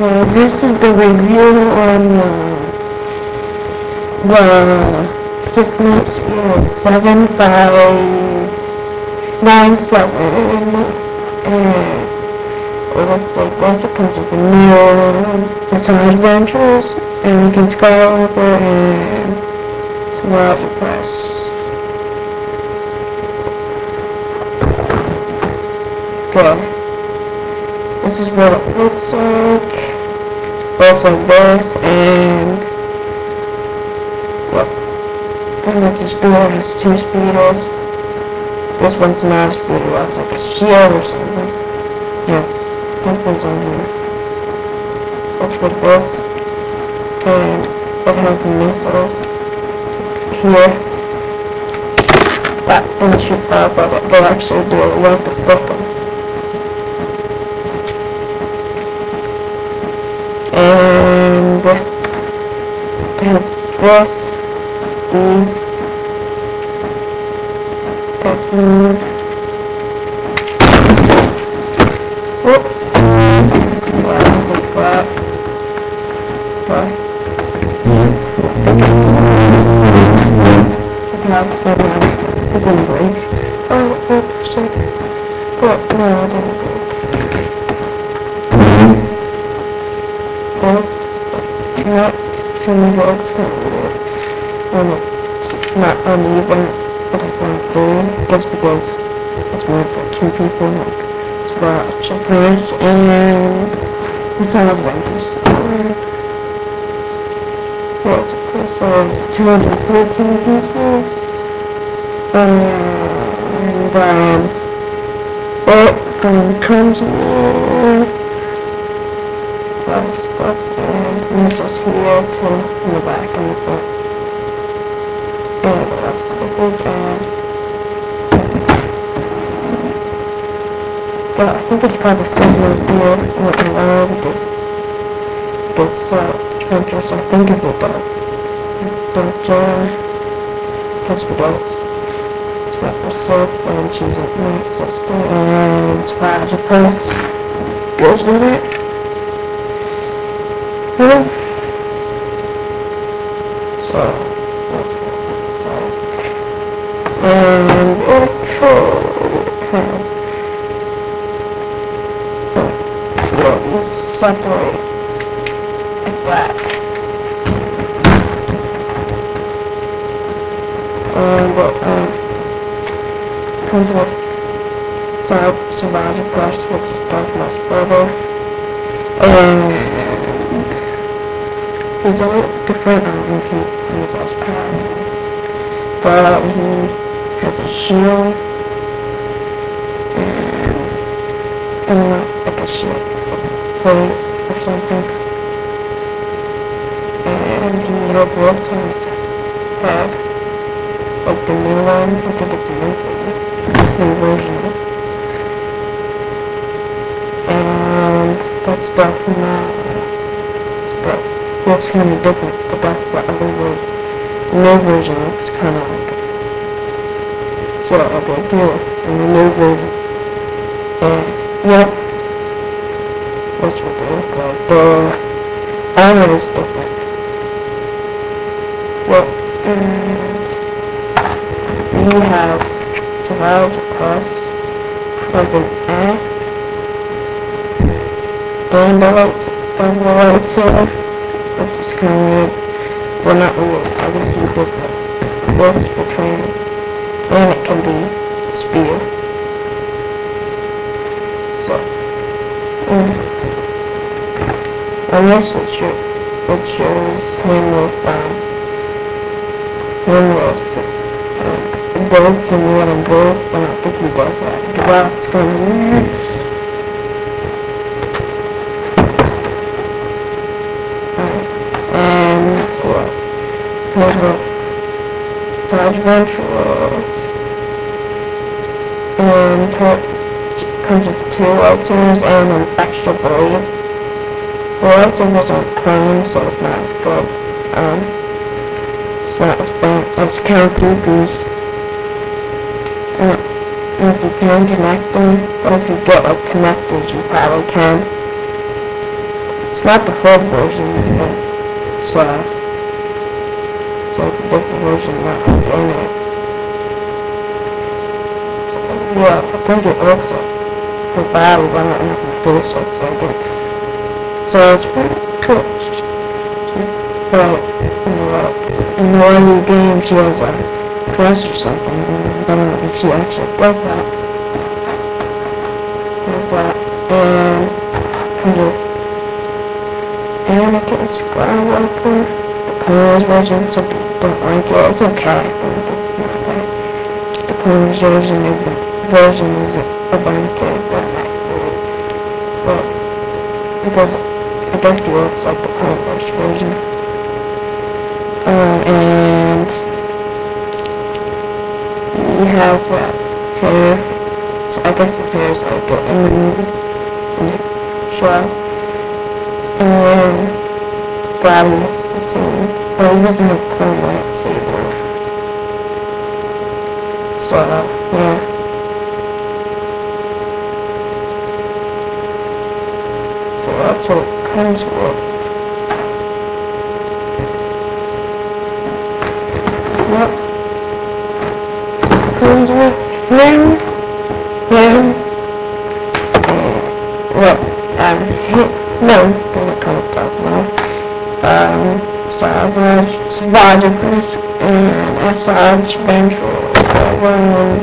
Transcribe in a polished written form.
This is the review on the Sith Speed 7597, and it looks like this. It comes with a new Asaj Ventress, Aniken Skywalker, and some Opress. Okay, this is what it looks like. Looks like this, and look, this speeder has two speeders. This one's not a speeder, it's like a shield or something. Yes, difference on here. Looks like this, and it has missiles here that don't shoot up, but they'll actually do a lot to flip them. And it has this, these, whoops, wow, fix that, okay, it didn't break, oh, shit, but no, it didn't break. Not some works when it's not uneven, but it's unclean. Just because it's made for two people, like it's for checkers and it's not Ventress. Well, it's 214 pieces, and it comes with stuff, and missiles here, two in the back and the front. And that's the big and I think it's called a signal here in the below because Ventress, I think is a dog. Because for this, it's got the soap and she's a nice sister, and it's 5 Opress goes in it. So, that's what it's like. And it has these separate like that. And comes with survivor brush, which is done much further. And he's a little different, he can use his power. But he has a shield, and like a shield plate or something. And he has this on his head, like the new one. I think it's a new version of it. And that's definitely looks kind of different, but that's the other way. The new version looks kind of like it. So I'll go through it in the new version. And, yep. That's what they look like. The armor is different. Well, and he has survived Opress, has an axe, and a lightsaber. Which is kind of weird. Well, not weird. I guess you could put this for training. And it can be a spear. So, on this it shows him with both and more than both. I don't think he does that. Because that's kind of weird. With Asaj Ventress, and comes with 2 lightsabers and an extra blade. The lightsabers aren't clean, so it's not as good. It's not as bad as Count Dooku's. If you can connect them, but if you get like connectors, you probably can. It's not the full version, but so it's a different version, not in it. Yeah, I think it looks like the battle, but I don't know if the face looks like it. So it's pretty cool. But in the early game, she has a dress or something. I don't know if she actually does that. And under Aniken Skywalker, the Clone version, some people don't like it. It's okay. The Clone version is of Aniken is that nice. But it doesn't. I guess he looks like the Clone version. And he has that hair. So I guess his hair is like it in the movie, in the show. And Bradley's the same, but he doesn't have clone lightsaber. So yeah. So that's what it comes with. Yep. Comes with him. No, doesn't come with that now. Savage, Ventress, and Asaj, Ventress,